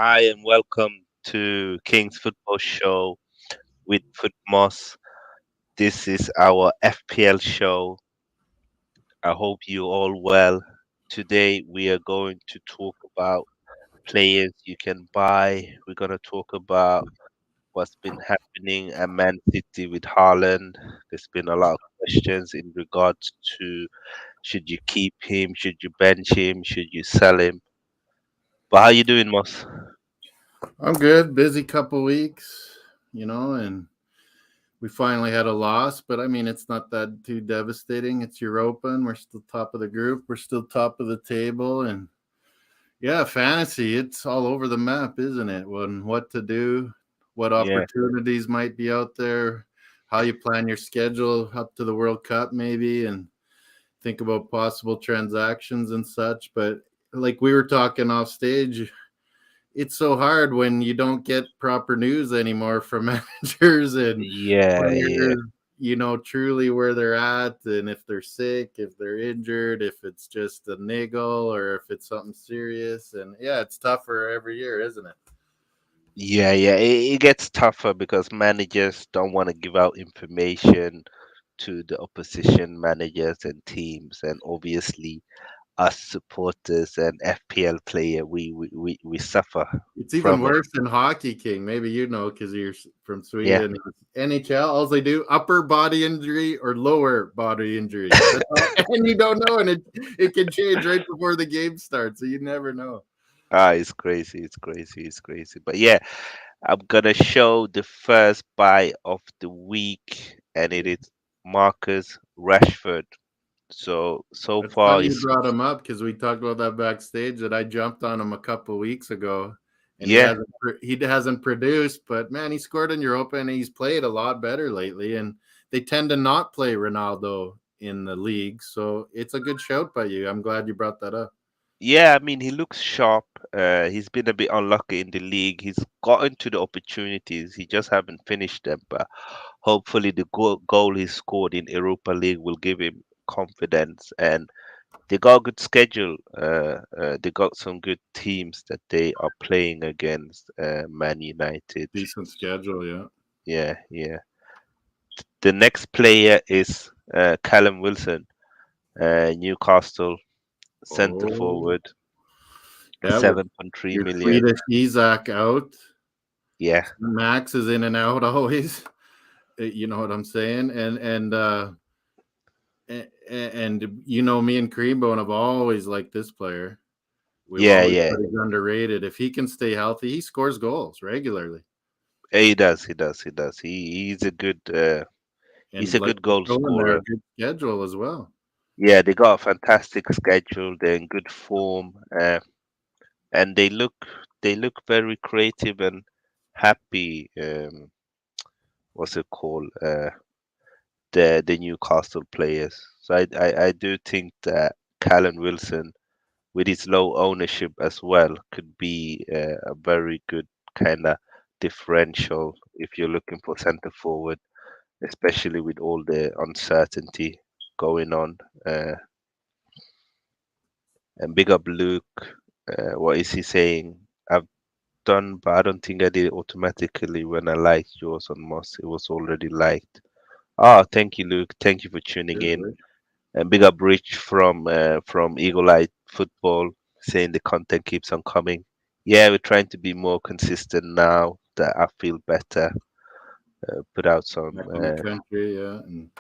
Hi and welcome to King's Football Show with Footmoss. This is our FPL show. I hope you all well. Today we are going to talk about players you can buy. We're going to talk about what's been happening at Man City with Haaland. There's been a lot of questions in regards to should you keep him, should you bench him, should you sell him. But how you doing, Moss? I'm good. Busy couple weeks, and we finally had a loss, but I mean, it's not that too devastating. It's Europa, and we're still top of the group. We're still top of the table, and yeah, fantasy. It's all over the map, isn't it? When what to do, what Yeah. opportunities might be out there, how you plan your schedule up to the World Cup, maybe, and think about possible transactions and such. But like we were talking off stage, it's so hard when you don't get proper news anymore from managers and Yeah, yeah. players, truly where they're at and if they're sick, if they're injured, if it's just a niggle or if it's something serious. And yeah, it's tougher every year, isn't it? Yeah. It gets tougher because managers don't want to give out information to the opposition managers and teams, and obviously us supporters and FPL player, we suffer It's even from it. worse than hockey, King. Maybe because you're from Yeah. Sweden. NHL, all they do upper body injury or lower body injury. That's all, and you don't know, and it can change right before the game starts, so you never know. It's crazy. It's crazy. It's crazy. But yeah, I'm gonna show the first buy of the week, and it is Marcus Rashford. So That's far, funny you it's brought him up because we talked about that backstage. That I jumped on him a couple weeks ago, and yeah. he hasn't produced. But man, he scored in Europa, and he's played a lot better lately. And they tend to not play Ronaldo in the league, so it's a good shout by you. I'm glad you brought that up. Yeah, I mean, he looks sharp. He's been a bit unlucky in the league. He's gotten to the opportunities. He just haven't finished them. But hopefully, the goal he scored in Europa League will give him confidence. And they got a good schedule. They got some good teams that they are playing against. Man United. Decent schedule, yeah. Yeah. The next player is Callum Wilson, Newcastle centre Oh, forward, yeah. With 7.3 your million. Swedish Isak out, Yeah. Max is in and out always. You know what I'm saying? And me and Creambone have always liked this player. We've always Yeah. thought he's underrated. If he can stay healthy, he scores goals regularly. He does. He's And a like good you're goal showing there, a scorer. good schedule as well. Yeah, they got a fantastic schedule. They're in good form, and they look very creative and happy. What's it called? The Newcastle players. So I do think that Callum Wilson, with his low ownership as well, could be a very good kind of differential if you're looking for centre forward, especially with all the uncertainty going on. Uh, and big up Luke. What is he saying? I've done, but I don't think I did it automatically when I liked yours on Moss. It was already liked. Ah, thank you, Luke. Thank you for tuning Cheers, in. Rich. And big up Rich from Eagle Eye Football, saying the content keeps on coming. Yeah, we're trying to be more consistent now that I feel better. Put out some Back in the country, yeah. And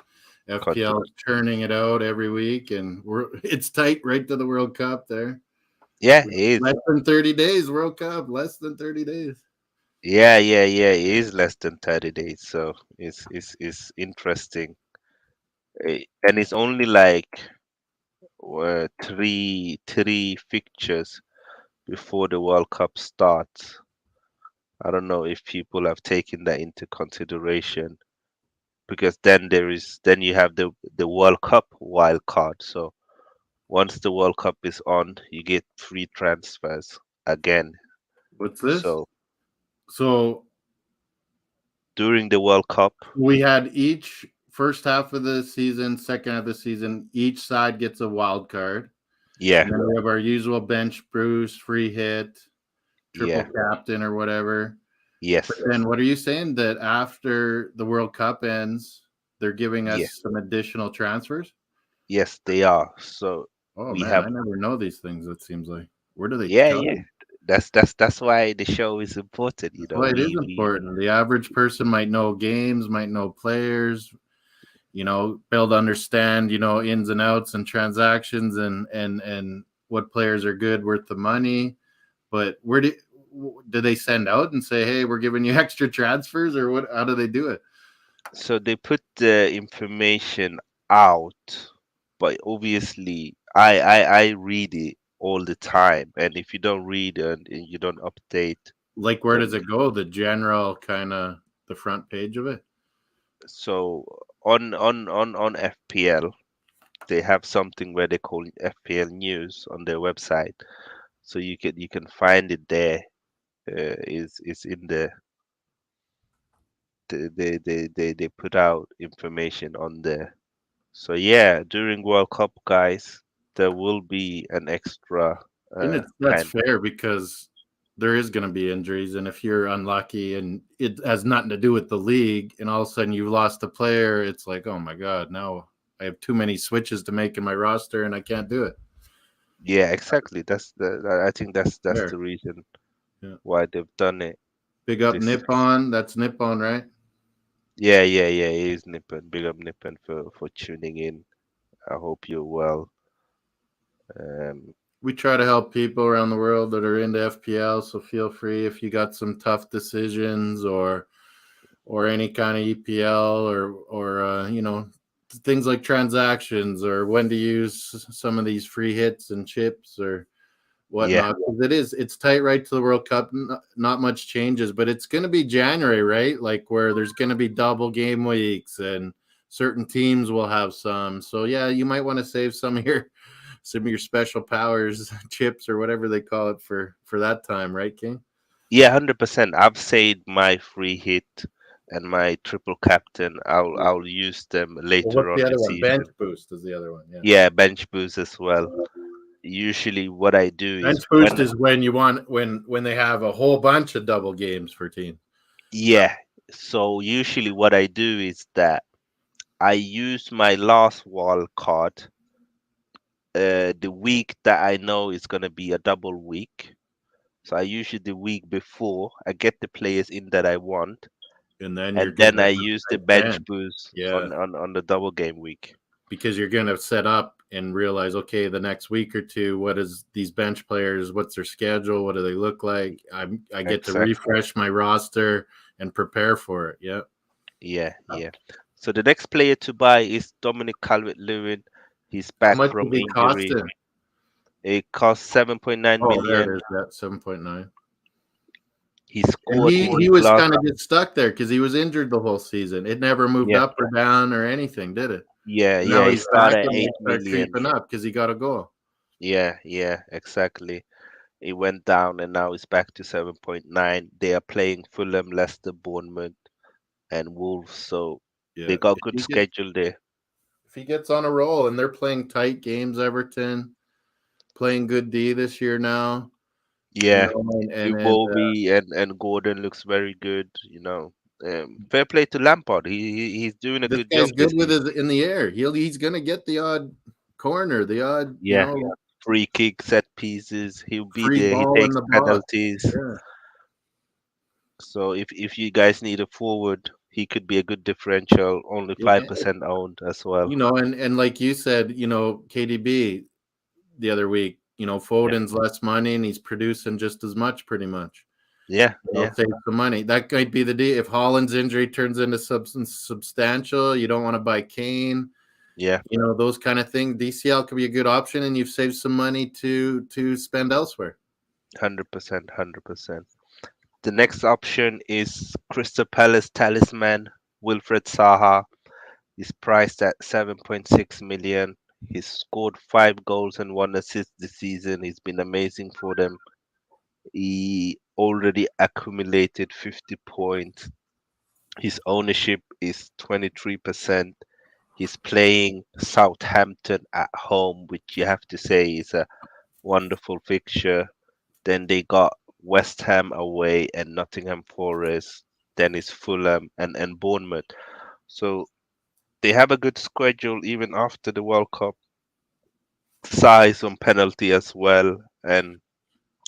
FPL content. is churning it out every week, and it's tight right to the World Cup there. Yeah, it is. Less than 30 days, World Cup. Less than 30 days. Yeah. It is less than 30 days, so it's interesting. And it's only like three fixtures before the World Cup starts. I don't know if people have taken that into consideration because then you have the World Cup wild card. So once the World Cup is on, you get free transfers again. What's this? So So during the World Cup, we had each first half of the season, second half of the season, each side gets a wild card. yeah, And then we have our usual bench boost, free hit, triple Yeah. captain or whatever. But Yes. then what are you saying that after the World Cup ends, they're giving Yeah. us some additional transfers? Yes, they are. So Oh we man, have. I never know these things. It seems like where do they Yeah, tell yeah. them? That's why the show is important. That's why it is important. The average person might know games, might know players, be able to understand, ins and outs and transactions and what players are good, worth the money. But where do they send out and say, hey, we're giving you extra transfers, or what? How do they do it? So they put the information out, but obviously I read it all the time, and if you don't read and you don't update, Like, where then does it go? The general kind of the front page of it. so on FPL they have something where they call it FPL News on their website, so you can find it there. Is in they put out information on there. So yeah, during World Cup, guys, there will be an extra And that's kind. fair because there is going to be injuries, and if you're unlucky and it has nothing to do with the league, and all of a sudden you've lost a player, it's like, oh my god, now I have too many switches to make in my roster, and I can't do it. Yeah, exactly. I think that's Fair, the reason yeah. why they've done it. Big up This Nippon. That's Nippon, right? yeah. It is Nippon. Big up Nippon for tuning in. I hope you're well. Um, We try to help people around the world that are into FPL. So feel free if you got some tough decisions or any kind of EPL or things like transactions or when to use some of these free hits and chips or yeah, whatnot. 'Cause it's tight right to the World Cup. Not much changes, but it's going to be January, right? Like where there's going to be double game weeks and certain teams will have some. So yeah, you might want to save some of your special powers chips or whatever they call it for that time, right, King? yeah, 100%. I've saved my free hit and my triple captain. I'll use them Well, later what's the on other this one? Bench season. boost is the other one. Yeah. Yeah, bench boost as well. Usually, what I do is Bench boost is when you want when they have a whole bunch of double games for teams. yeah. So usually, what I do is that I use my last wild card the week that I know is gonna be a double week. So I usually the week before I get the players in that I want, And then you're and gonna then I use the bench bench. boost Yeah. on the double game week. Because you're gonna set up and realize, okay, the next week or two, what is these bench players, what's their schedule, what do they look like? I get to Exactly. refresh my roster and prepare for it. Yeah. Yeah, yeah. So the next player to buy is Dominic Calvert-Lewin. He's How back much did from he cost injury. him? It cost 7.9 Oh, there it million. is. That 7.9. He And scored in he his was last. kind of just stuck there because he was injured the whole season. It never moved Yeah, up or down or anything, did it? And yeah. now He he's back started at and they eight start million. creeping up because he got a goal. Yeah, exactly. It went down and now it's back to 7.9. They are playing Fulham, Leicester, Bournemouth, and Wolves, so they Yeah. got good schedule there. If he gets on a roll and they're playing tight games, Everton playing good D this year now, Yeah, and Iwobi and Gordon looks very good. Fair play to Lampard. He's doing a this good guy's job good this with season. his in the air. He's gonna get the odd corner, the odd Yeah, free kick, set pieces. He'll be free there. He ball in takes the box. penalties. Yeah. So if you guys need a forward, he could be a good differential. Only Yeah, 5% owned as well. and like you said, KDB the other week, Yeah, Foden's less money and he's producing just as much pretty much. yeah, Save some money. That might be the deal. If Holland's injury turns into substantial, you don't want to buy Kane. yeah. Those kind of things. DCL could be a good option, and you've saved some money to spend elsewhere. 100%, 100%. The next option is Crystal Palace talisman Wilfred Saha. He's priced at 7.6 million. He's scored 5 goals and 1 assist this season. He's been amazing for them. He already accumulated 50 points. His ownership is 23%. He's playing Southampton at home, which you have to say is a wonderful fixture. Then they got West Ham away, and Nottingham Forest. Then it's Fulham and Bournemouth. So they have a good schedule even after the World Cup. Size on penalty as well, and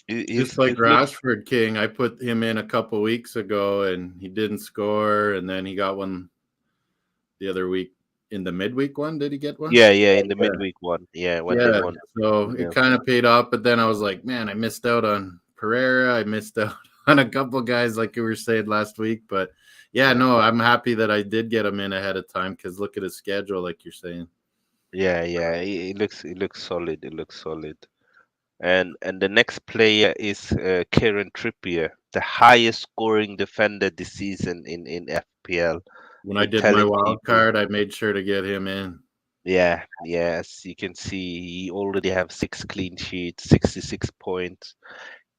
Just he's like he's look. Rashford King, I put him in a couple weeks ago and he didn't score, and then he got one the other week in the midweek one. Did he get one? Yeah, in the Yeah. midweek one. Yeah, when they Yeah. won. So it Yeah, kind of paid off, but then I was like, man, I missed out on Pereira. I missed out on a couple guys like you were saying last week. But yeah, yeah, no, I'm happy that I did get him in ahead of time because look at his schedule, like you're saying. yeah. It looks solid. It looks solid. And the next player is Kieran Trippier, the highest scoring defender this season in FPL. When I Been did my telling wild people, card, I made sure to get him in. yeah, yes, you can see he already have 6 clean sheets, 66 points.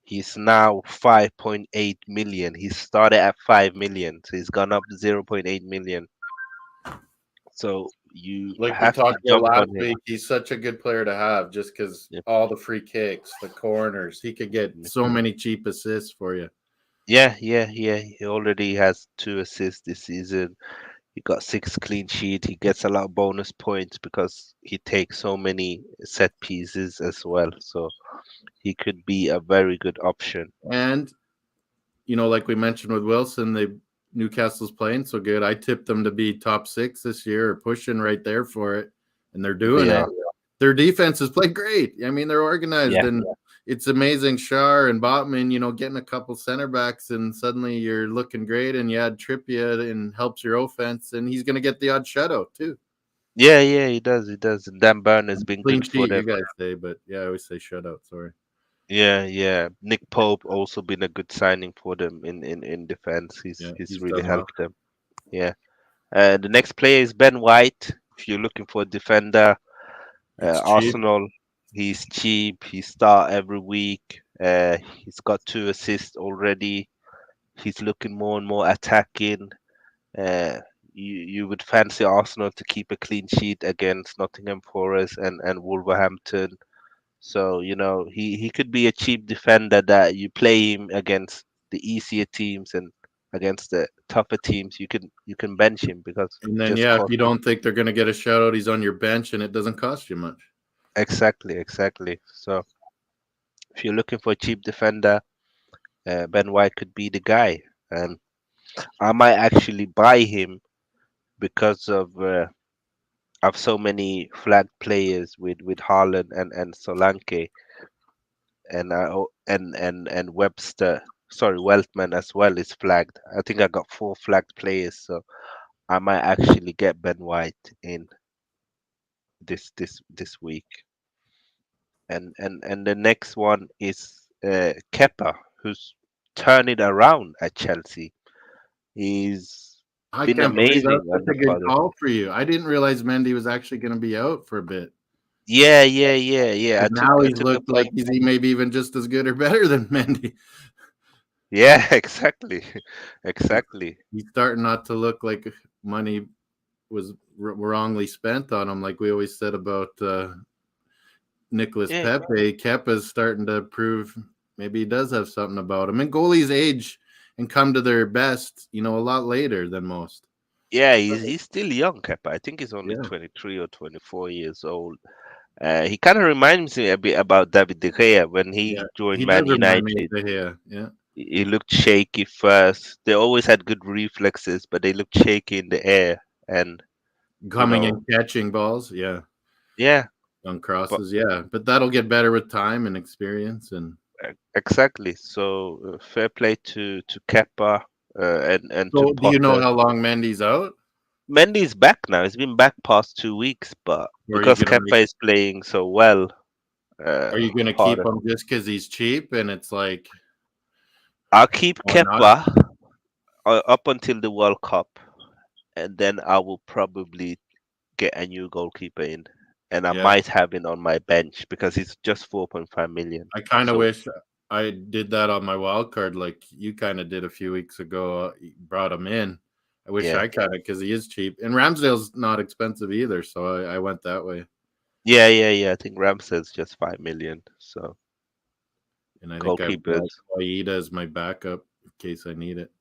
He's now 5.8 million. He started at 5 million, so he's gone up 0.8 million. So you Like we have to talked about jump last on him. week, he's such a good player to have just because Yeah. all the free kicks, the corners, he could get so many cheap assists for you. Yeah. He already has 2 assists this season. He got 6 clean sheet. He gets a lot of bonus points because he takes so many set pieces as well. So he could be a very good option. And like we mentioned with Wilson, Newcastle's playing so good. I tipped them to be top six this year, or pushing right there for it, and they're doing Yeah, it. Their defense has played great. I mean, they're organized, yeah, and it's amazing. Shar and Botman, getting a couple center backs, and suddenly you're looking great. And you add Trippier and helps your offense, and he's going to get the odd shutout too. yeah. He does. He does. And Dan Burn has been Clean good for sheet, you them. guys say, but yeah, I always say shutout. Sorry. Yeah. Nick Pope also been a good signing for them in defense. He's Yeah, he's he's really done well. helped them. Yeah. The next player is Ben White. If you're looking for a defender, It's cheap. Arsenal. He's cheap. He start every week. He's got 2 assists already. He's looking more and more attacking. Uh, you would fancy Arsenal to keep a clean sheet against Nottingham Forest and Wolverhampton. So he could be a cheap defender that you play him against the easier teams and against the tougher teams. You can bench him because And he then, just yeah, if costs. you don't think they're going to get a shutout, he's on your bench, and it doesn't cost you much. Exactly. So if you're looking for a cheap defender, Ben White could be the guy, and I might actually buy him because of so many flagged players with Haaland and Solanke and Webster. Sorry, Weltman as well is flagged. I think I got 4 flagged players, so I might actually get Ben White in this week. And the next one is Kepa, who's turned it around at Chelsea. He's I been can't believe amazing that's under such a good Potter. call for you. I didn't realize Mendy was actually going to be out for a bit. Yeah. I But took now I he's took a looked like break. he's maybe even just as good or better than Mendy. Yeah, exactly, exactly. He's starting not to look like money was wrongly spent on him, like we always said about Nicholas Yeah, Pepe. Kepa's starting to prove maybe he does have something about him. And goalies age and come to their best, a lot later than most. yeah. He's still young, Kepa. I think he's only Yeah. 23 or 24 years old. He kind of reminds me a bit about David De Gea when Yeah. he joined He does Man remind me of United. De Gea. Yeah. He looked shaky first. They always had good reflexes, but they looked shaky in the air. And you Coming know, and catching balls. Yeah. yeah, On but crosses. Yeah. But that'll get better with time and experience. And exactly. So fair play to Kepa and to so, do you know Potter. how long Mendy's out? Mendy's back now. He's been back past 2 weeks, but Or are you because gonna make? Kepa is playing so well, uh, Are you gonna keep Potter. him just because he's cheap? And it's like, I'll keep why not? Kepa up until the World Cup, and then I will probably get a new goalkeeper in, and I Yeah. might have him on my bench because he's just 4.5 million. I kind of So wish I did that on my wild card, like you kind of did a few weeks ago. Brought him in. I wish yeah, I kind of because he is cheap, and Ramsdale's not expensive either. So I went that way. yeah. I think Ramsey's just 5 million. So and I think I've got goalkeepers. Aida as my backup in case I need it.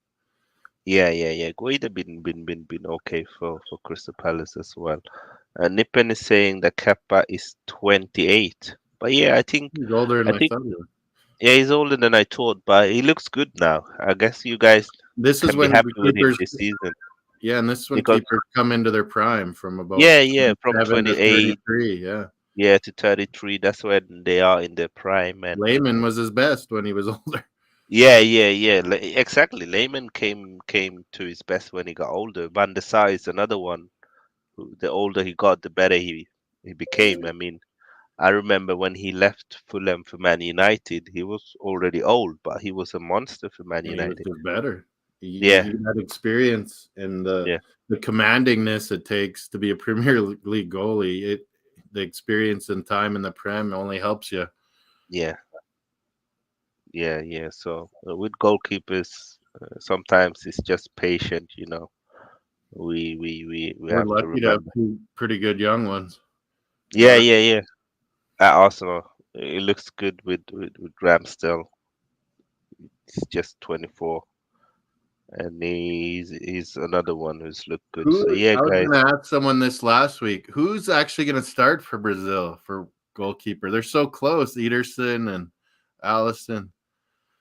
Yeah. Guida been okay for Crystal Palace as well. Nippen is saying that Kepa is 28. But yeah, He's older than I I think thought he was. yeah, he's older than I thought, but he looks good now. I guess you guys This is can be when happy with him keepers, this season yeah, and this is when because keepers come into their prime from about yeah, from 7 to 28 33. Yeah, to 33, that's when they are in their prime. And Lehman was his best when he was older. yeah. Exactly. Lehman came to his best when he got older. Van der Sar is another one. Who, the older he got, the better he became. I mean, I remember when he left Fulham for Man United, he was already old, but he was a monster for Man And he was United. just better. He Yeah, had experience and yeah, the commandingness it takes to be a Premier League goalie. The experience and time in the Prem only helps you. yeah, yeah. So with goalkeepers, sometimes it's just patient. We We're have to lucky to have remember. two pretty good young ones. Yeah, Or yeah. At Arsenal, it looks good with Ramsdale. He's just 24, and he's another one who's looked good. So who yeah, I was guys. going to ask someone this last week. Who's actually going to start for Brazil for goalkeeper? They're so close, Ederson and Allison.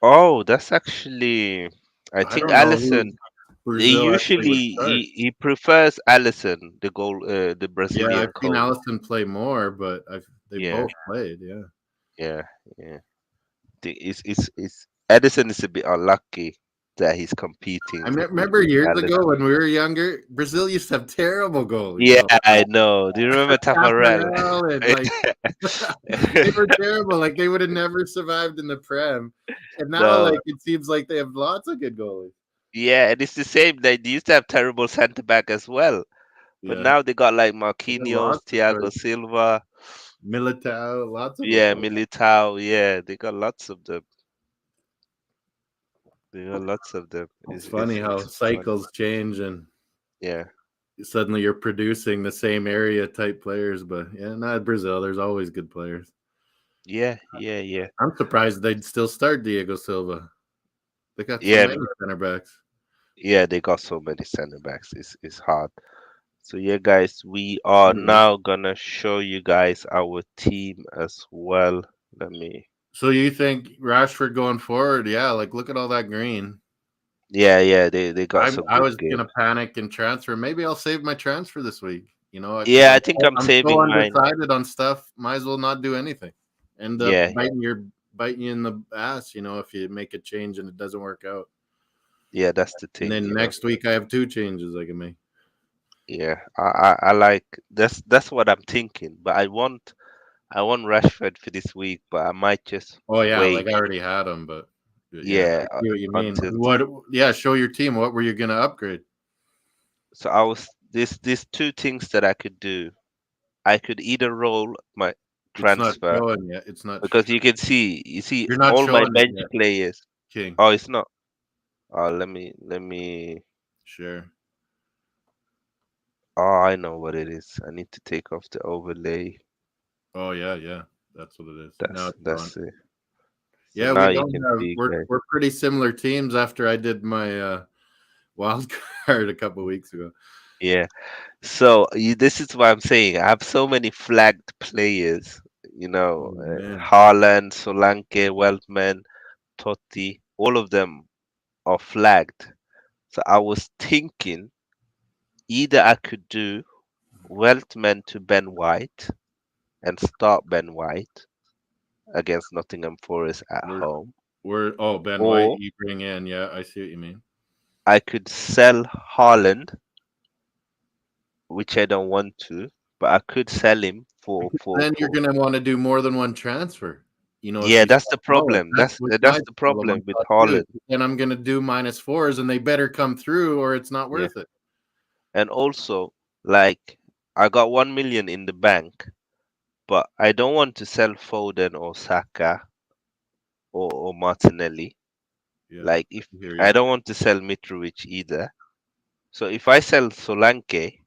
Oh, that's actually. I I think don't know who Allison. He Brazil actually usually would start. he prefers Allison, the Yeah, I've Brazilian seen coach. Allison play more, but they Yeah, both played. Yeah. yeah, yeah. It's Edison is a bit unlucky that he's competing Remember with years ago Allison. when we were younger, Brazil used to have terrible goalies. Yeah, Oh, I know. Do you remember Tafarel? Tafarel and like they were terrible. Like they would have never survived in the Prem. And now, No, like it seems like they have lots of good goalies. yeah, and it's the same. They used to have terrible centre back as well, but Yeah, now they got like they got Marquinhos, lots of Thiago stars. Silva, Militao, lots of yeah, them. Militao. Yeah, they got lots of them. They got lots of them. It's funny how It's funny. cycles change and Yeah, suddenly you're producing the same area type players. But yeah, not Brazil. There's always good players. yeah. I'm surprised they'd still start Diego Silva. They got so Yeah, many center backs. yeah, they got so many center backs. It's hard. So yeah, guys, we are Anyway, now gonna show you guys our team as well. Let me. so you think Rashford going forward? Yeah, like look at all that green. Yeah. They got some I good was games. gonna panic and transfer. Maybe I'll save my transfer this week. You know, because Yeah, I think I'm I'm so saving mine. undecided on stuff. Might as well not do anything. End up Yeah, biting you in the ass. You know, if you make a change and it doesn't work out. yeah, that's the And thing. then next week I have two changes I can make. Yeah, I like that's what I'm thinking. But I want Rashford for this week, but I might just Oh yeah, wait. like I already had them, but yeah, I Yeah, see what you mean. until What? Yeah, show your team. What were you gonna upgrade? so I was there's two things that I could do. I could either roll my It's not transfer showing yet. It's not. because you see You're not all my showing it bench yet, players. King. Oh, it's not. Oh, let me. Sure. Oh, I know what it is. I need to take off the overlay. Oh yeah. That's what it is. Now it's on. That's it. So Yeah, now we you don't can have. see, We're guys. we're pretty similar teams. After I did my wild card a couple weeks ago. Yeah. So this is what I'm saying. I have so many flagged players. Oh man, Haaland, Solanke, Weltman, Totti. All of them are flagged. So I was thinking either I could do Weltman to Ben White and start Ben White against Nottingham Forest at we're home, we're oh Ben White. or You bring in. Yeah, I see what you mean. I could sell Haaland, which I don't want to, but I could sell him for for Then you're for. gonna want to do more than one transfer. You know, if Yeah, you that's the start low, problem. that's what That's my the problem I problem with thought too. Haaland. And I'm gonna do minus fours, and they better come through, or it's not Yeah, worth it. and also like I got 1 million in the bank, but I don't want to sell Foden or Saka or Martinelli. Yeah, Like if I hear I you. don't want to sell Mitrovic either. So if I sell Solanke,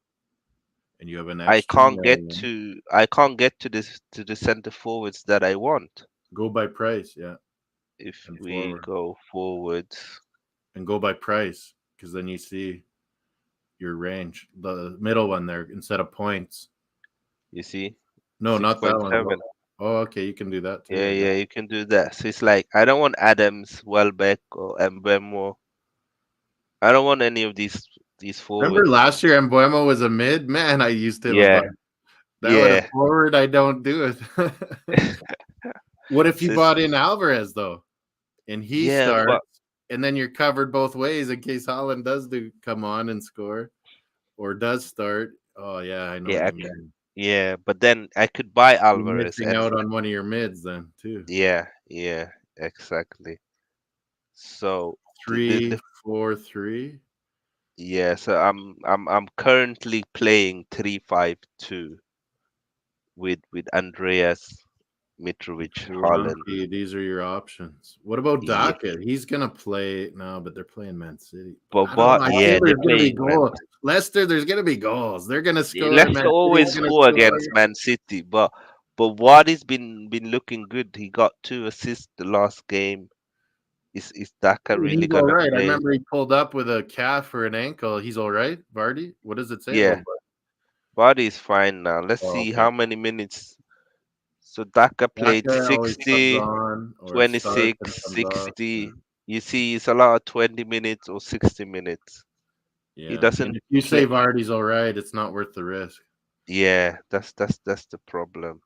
And you have an I extra can't get million. to I can't get to this to the center forwards that I want. Go by price. Yeah, if and we forward, go forward, and go by price because then you see your range. The middle one there instead of points. you see, No, six not that point one. seven. Oh, okay, you can do that Yeah, too. Yeah. yeah, you can do that. So it's like I don't want Adams, Welbeck, or Mbemo. I don't want any of these Remember forwards. last year, Embuemo was a mid man. I used him a Yeah, bunch. Now at a yeah. forward, I don't do it. What if you So bought in Alvarez though, and he yeah, but starts, and then you're covered both ways in case Holland does do come on and score or does start? Oh yeah, I know what yeah, you mean. yeah. But then I could buy You're Alvarez missing and out on one of your mids then too. yeah, yeah, exactly. So Three, 4, 3. yeah, so I'm currently playing 3-5-2 with Andreas Mitrovic Holland. Solanke, these are your options. What about Yeah, Dockett? He's gonna play now, but they're playing Man City. But I don't know. but I yeah, feel they're there's gonna be playing Man. goals. Leicester, there's gonna be goals. They're gonna score. Leicester Man City's always gonna score score. against Man City, but Wadi's been looking good. He got 2 assists the last game. Is Daka really He's all gonna right. I play? remember he pulled up with a calf or an ankle. He's all right, Vardy. What does it say about Yeah, Wadi is fine now. Let's Oh, see okay. how many minutes. So Daka played Daka always comes 60, on or starts and 26, comes off. 60. You see, it's a lot of 20 minutes or 60 minutes. He Yeah. And doesn't if you say play. Vardy's all right, it's not worth the risk. Yeah, that's the problem.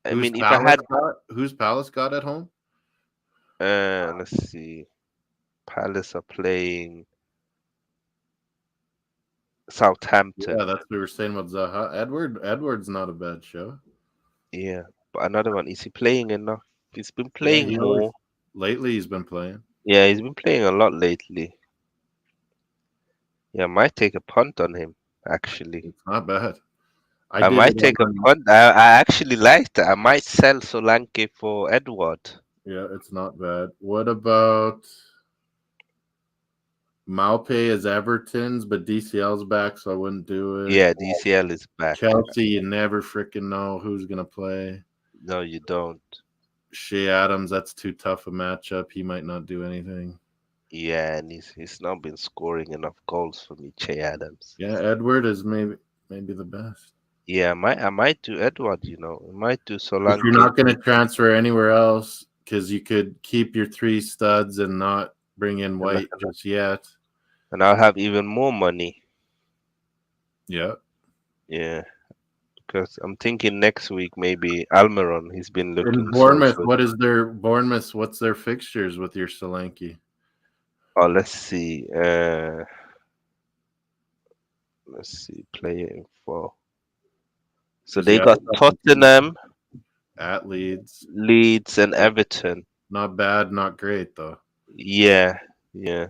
I Who's mean, if I Palace had, got? Who's Palace got at home? let's see, Palace are playing Yeah, Southampton. that's what we were saying about Zaha. Edward's not a bad show. Yeah, but another one, is he playing enough? He's been Yeah, playing he always more. lately he's been playing. Yeah, he's been playing a lot lately. Yeah, I might take a punt on him, actually. It's not bad. I I did might it take a on punt. I actually like that. I might sell Solanke for Edward. yeah, it's not bad. What about Maupay is Everton's, but DCL's back, so I wouldn't do it. Yeah, DCL is back. Chelsea, you never freaking know who's gonna play. No, you don't. Shea Adams, that's too tough a matchup. He might not do anything. Yeah, and he's not been scoring enough goals for me, Che Adams. Yeah, Edward is maybe the best. Yeah, I might do Edward, I might do If you're Solanke not going to too. transfer anywhere else, because you could keep your three studs and not bring in And, White just yet. and I'll have even more money. Yeah. Yeah, because I'm thinking next week maybe Almiron. He's been In looking so Bournemouth, good. what's their fixtures with your Solanke? Oh, let's see. Let's see. Player info. So Because they yeah, got Tottenham, at Leeds, Leeds, and Everton. not bad, not great though. Yeah, yeah.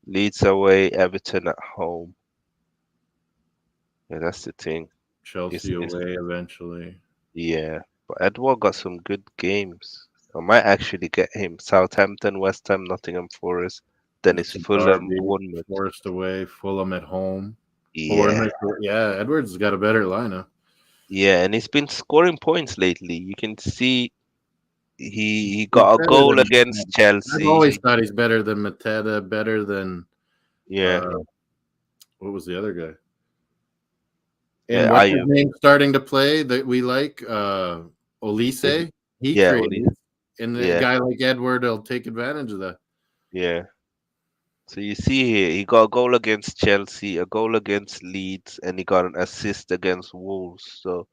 Leeds away, Everton at home. Yeah, that's the thing. Chelsea It's away eventually. yeah. But Edward got some good games. I might actually get him. Southampton, West Ham, Nottingham Forest. Then it's That's a Fulham, Derby. Bournemouth. Forest away, Fulham at home. Yeah, Bournemouth, yeah, Edwards has got a better lineup. yeah, and he's been scoring points lately. You can see he He's got a better goal than. against I've always Chelsea. thought he's better than Mateta, better than Yeah, uh, what was the other guy? And yeah, what's his Ayu. name starting to play that we like? Is Olise. He yeah, Oli. creates, and a Yeah, guy like Edward will take advantage of that. yeah. So you see here, he got a goal against Chelsea, a goal against Leeds, and he got an assist against Wolves. So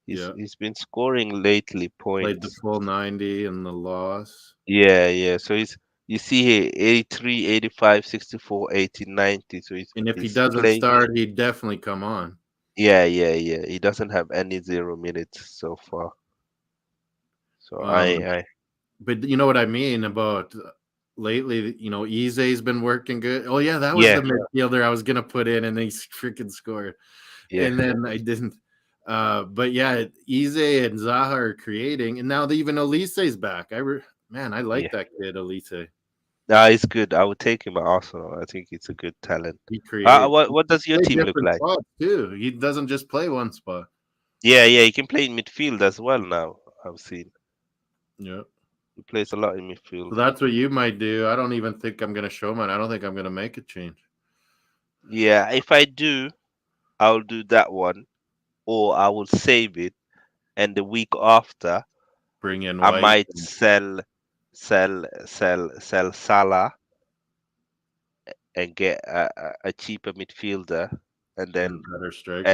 he's Yeah, he's been scoring lately played the points. full 90 in the loss. Yeah, yeah. So he's you see here 83, 85, 64, 80, 90. So he's And if he he's doesn't playing. start, he'd definitely come on. Yeah, yeah, yeah. He doesn't have any 0 minutes so far. So Um, I but you know what I mean about lately. Ize's been working good. Oh yeah, that was yeah, the midfielder I was gonna put in, and they freaking scored. yeah, And then I didn't. But yeah, Eze and Zaha are creating, and now even Olise's back. Man, I like yeah. that kid, Olise. Nah, he's good. I would take him at Arsenal. I think he's a good talent. He creates. What He does your play team look different like? spots too. He doesn't just play one spot. Yeah, yeah. He can play in midfield as well now. I've seen. Yeah. He plays a lot in So midfield. that's what you might do. I don't even think I'm going to show mine. I don't think I'm going to make a change. Yeah, if I do, I'll do that one, or I will save it, and the week after, Bring in I White might sell Salah and get a cheaper midfielder, and and a then better striker.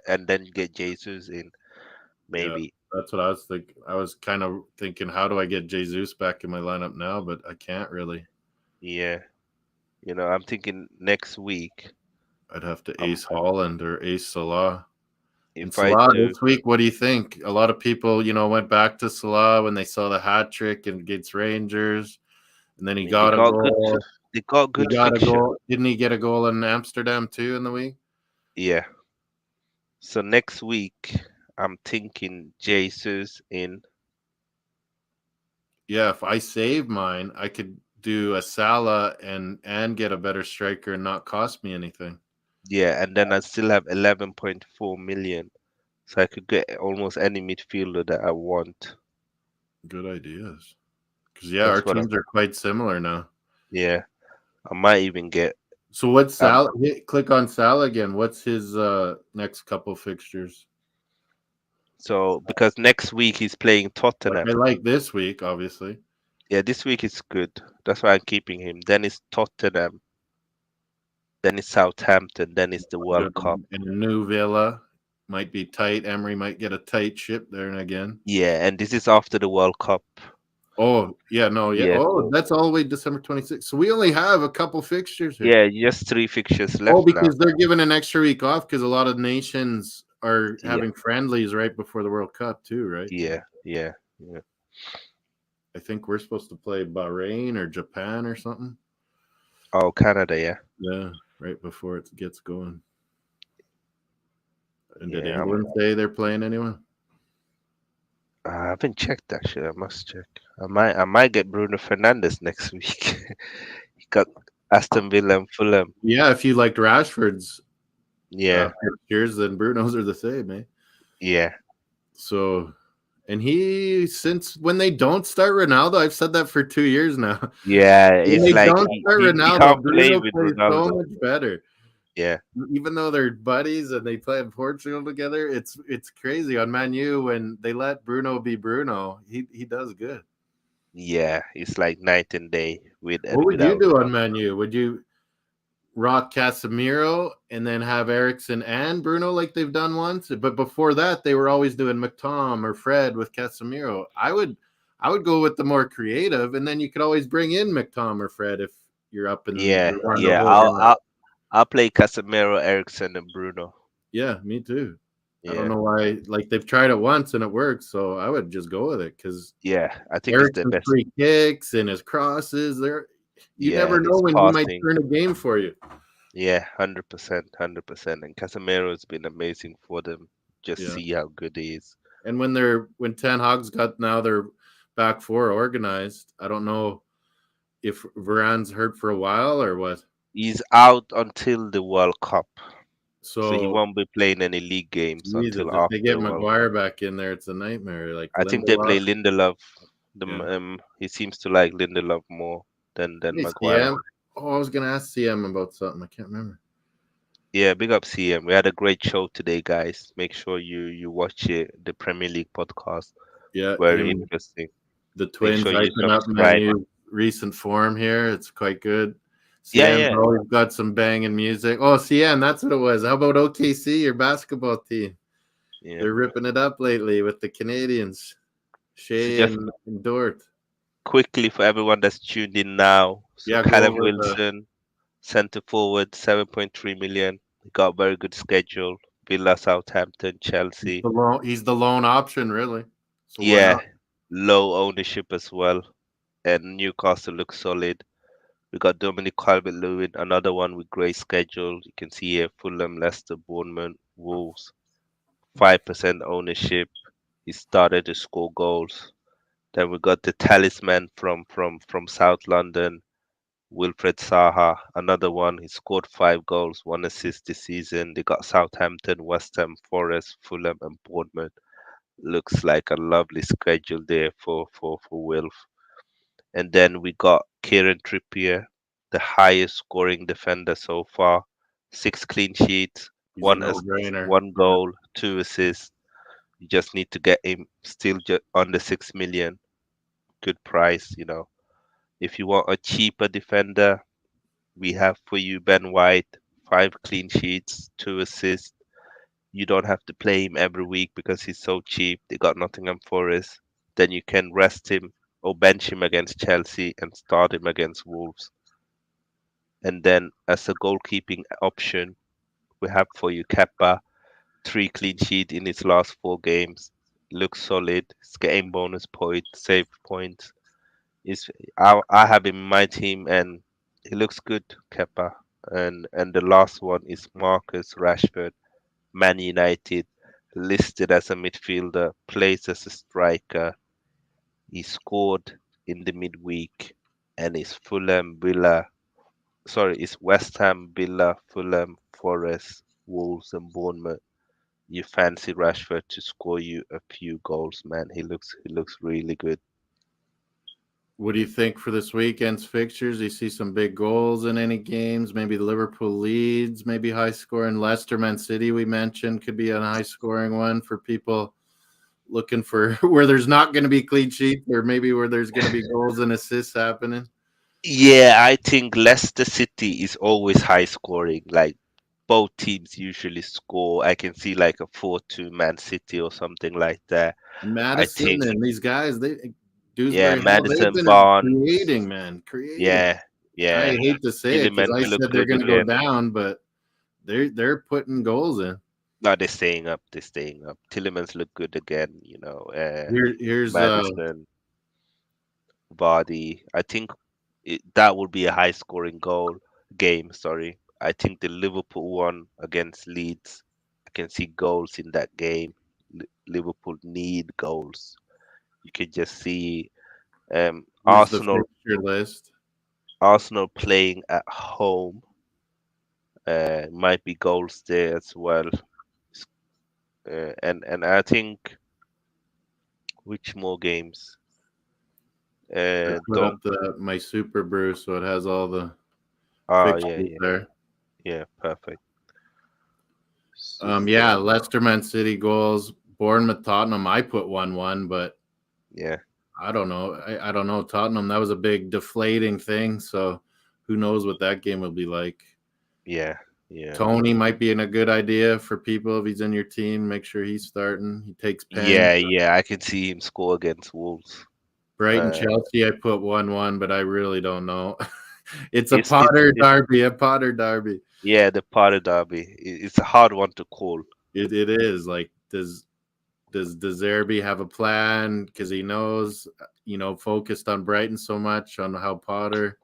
and then get Jesus in Yeah, maybe. that's what I was thinking. I was kind of thinking, how do I get Jesus back in my lineup now? But I can't really. Yeah, I'm thinking next week. I'd have to Um, ace Holland or ace Salah. And if I Salah do, this week, what do you think? A lot of people, went back to Salah when they saw the hat trick against Rangers, and then I he mean, they got a got good, goal. they got He good got a fixture. goal. Didn't he get a goal in Amsterdam too in the week? Yeah. So next week, I'm thinking Jesus in. Yeah, if I save mine, I could do a Salah and get a better striker and not cost me anything. Yeah, and then I still have 11.4 million, so I could get almost any midfielder that I want. Good ideas. Because yeah, our That's what I. teams are quite similar now. Yeah, I might even get. So what's Um, Salah? Click on Salah again. What's his next couple fixtures? so because next week he's playing Like Tottenham. I like this week, obviously. Yeah, this week is good. That's why I'm keeping him. Then it's Tottenham. Then it's Southampton. Then it's the World Cup. In a new villa, might be tight. Emery might get a tight ship there and again. Yeah, and this is after the World Cup. Oh yeah, no, yeah. Yeah, Oh, so that's all the way December 26th. So we only have a couple fixtures here. yeah, just three fixtures Oh, left now. because they're giving an extra week off because a lot of nations are Yeah, having friendlies right before the World Cup too, right? yeah. I think we're supposed to play Bahrain or Japan or something. Oh, Canada, yeah, Yeah, right before it gets going. And did yeah. England say they're playing anyone? I haven't checked actually. I must check. I might get Bruno Fernandes next week. He got Aston Villa and Fulham. Yeah, if you liked Rashford's Yeah, fixtures, then Bruno's are the same, eh? yeah, So, and he since when they don't start Ronaldo, I've said that for 2 years now. yeah. When It's they like don't he, start he, he Ronaldo, can't play Bruno with plays so Ronaldo. much better. Yeah, Even though they're buddies and they play in Portugal together, it's crazy. On Man U, when they let Bruno be Bruno, he does good. yeah. It's like night and day with What and would you without do on Ronaldo. Man U? Would you rock Casemiro and then have Ericsson and Bruno like they've done once? But before that, they were always doing McTom or Fred with Casemiro. I would go with the more creative, and then you could always bring in McTom or Fred if you're up and Yeah, you're wanting to yeah. hold I'll on. I'll I'll play Casemiro, Ericsson, and Bruno. Yeah, me too. I don't Yeah, know why. Like they've tried it once and it works, so I would just go with it because yeah. I think it's the Ericsson's best. free kicks and his crosses. There, you Yeah, never and know it's when he might passing. turn a game for you. Yeah, 100%, 100%. And Casemiro has been amazing for them. Just Yeah. see how good he is. And when Ten Hag's got now their back four organized, I don't know if Varane's hurt for a while or what. He's out until the World Cup, so he So won't be playing any league games Jesus, until if they after get the World Cup. Maguire back in there, it's a nightmare. Like I think they Lindelof. play Lindelof. Yeah. He seems to like Lindelof more than Hey Maguire. CM. Oh, I was gonna ask CM about something. I can't remember. Yeah, big up CM. We had a great show today, guys. Make sure you watch it, the Premier League podcast. Yeah, Very him, interesting. the Make twins sure you hyping up subscribe. Manu recent form here. It's quite good. Yeah, CM's yeah, always got some banging music. Oh, CM, that's what it was. How about OKC, your basketball team? yeah. They're ripping it up lately with the Canadians, So Shea just and Dort. quickly for everyone that's tuned in now. So Yeah, go Callum over the. Wilson, centre forward, 7.3 million. He got a very good schedule. Villa, Southampton, Chelsea. He's the lone option, really. So why Yeah, not? low ownership as well. And Newcastle looks solid. We got Dominic Calvert-Lewin, another one with great schedule. You can see here Fulham, Leicester, Bournemouth, Wolves. 5% ownership. He started to score goals. Then we got the talisman from South London, Wilfred Saha, another one. He scored 5 goals, 1 assist this season. They got Southampton, West Ham, Forest, Fulham, and Bournemouth. Looks like a lovely schedule there for Wilf. And then we got Kieran Trippier, the highest scoring defender so far. 6 clean sheets, He's a no-brainer. 1 goal, 2 assists. You just need to get him still under 6 million. Good price, you know. If you want a cheaper defender, we have for you Ben White, 5 clean sheets, 2 assists. You don't have to play him every week because he's so cheap. They got Nottingham Forest. Then you can rest him or bench him against Chelsea and start him against Wolves. And then as a goalkeeping option, we have for you Kepa, 3 clean sheet in his last 4 games. Looks solid. He's getting bonus points, save points. Is I have him in my team and he looks good, Kepa. And the last one is Marcus Rashford, Man United, listed as a midfielder, plays as a striker. He scored in the midweek and is it's West Ham, Villa, Fulham, Forest, Wolves, and Bournemouth. You fancy Rashford to score you a few goals, man. He looks really good. What do you think for this weekend's fixtures? Do you see some big goals in any games? Maybe the Liverpool Leeds, maybe high scoring. Leicester Man City we mentioned could be a high scoring one for people looking for where there's not going to be clean sheets or maybe where there's going to be goals and assists happening. Yeah, I think Leicester City is always high scoring. Like both teams usually score. I can see like a 4-2 Man City or something like that. I Madison think, and these guys, they yeah, Dewsbury Hall, they've Madison been Barnes. creating, man, creating. Yeah, I yeah. hate to say it because Tielemans I look said they're good going to go again. down, but they're putting goals in. No, they're staying up. They're staying up. Tielemans look good again. Here's Madison, Vardy. I think that would be a high scoring goal game. Sorry. I think the Liverpool one against Leeds. I can see goals in that game. Liverpool need goals. You can just see here's the fixture list. Arsenal playing at home. Might be goals there as well. And I think which more games? I put Don't. up my super brew so it has all the Oh yeah, fixtures yeah, there. yeah. Perfect. Yeah, Super. Leicester Man City goals, Bournemouth Tottenham. I put 1-1, but Yeah, I don't know. I don't know. Tottenham, that was a big deflating thing. So who knows what that game will be like. yeah, yeah, Tony might be in a good idea for people if he's in your team. Make sure he's starting. He takes pens. yeah. I can see him score against Wolves. Brighton Uh, Chelsea, I put 1-1, but I really don't know. It's a it's Potter derby, a Potter derby. yeah, the Potter Derby. It's a hard one to call. It is like does Zerby have a plan because he knows focused on Brighton so much on how Potter,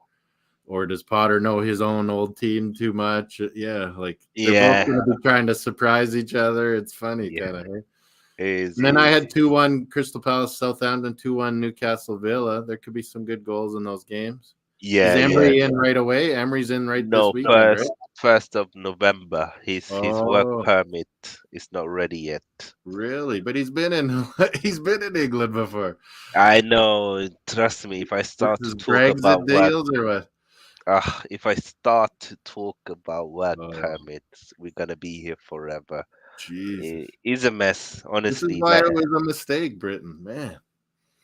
or does Potter know his own old team too much? Yeah, like they're both Yeah, going to be trying to surprise each other. It's funny, yeah. kind of. Hey? It is, And it then I is. had 2-1 Crystal Palace, Southampton, 2-1 Newcastle Villa. There could be some good goals in those games. Is Yeah, yeah. Emery in right away? Emery's in right this No, weekend, right? first of November. His work Oh, permit is not ready yet. really? But he's been in he's been in England before. I know. Trust me. If I This start to is talk Brexit about work, deals or what? if I start to talk about work Oh, permits, we're gonna be here forever. Jesus. It's a mess, This is honestly. why Like, it was a mistake, Britain. Man,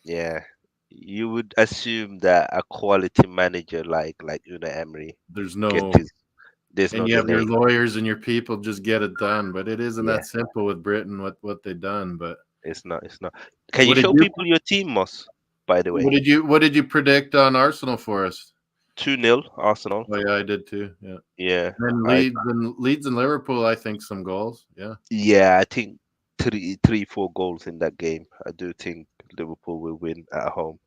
yeah, you would assume that a quality manager like Una Emery there's get no, his. There's and no you have your delay. lawyers and your people just get it done. But it isn't Yeah, that simple with Britain, what they done. But it's not. It's not. Can you what did show you, people your team, Moss? By the way, what did you predict on Arsenal for us? 2-0 Arsenal. Oh yeah, I did too. Yeah. Yeah, And I Leeds and Liverpool, I think some goals. Yeah. yeah, I think three, 4 goals in that game. I do think Liverpool will win at home.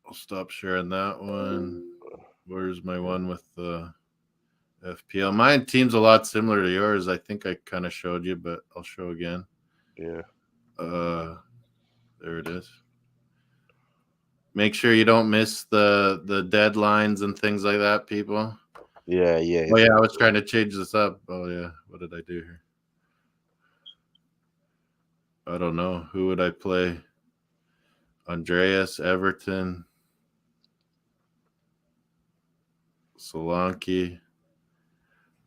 I'll stop sharing that one. Where's my Yeah, one with the FPL? My team's a lot similar to yours. I think I kind of showed you, but I'll show again. yeah, Uh, there it is. Make sure you don't miss the deadlines and things like that, people. yeah. Oh It's yeah, I was trying to change this up. Oh yeah, what did I do here? I don't know. Who would I play? Andreas, Everton, Solanke.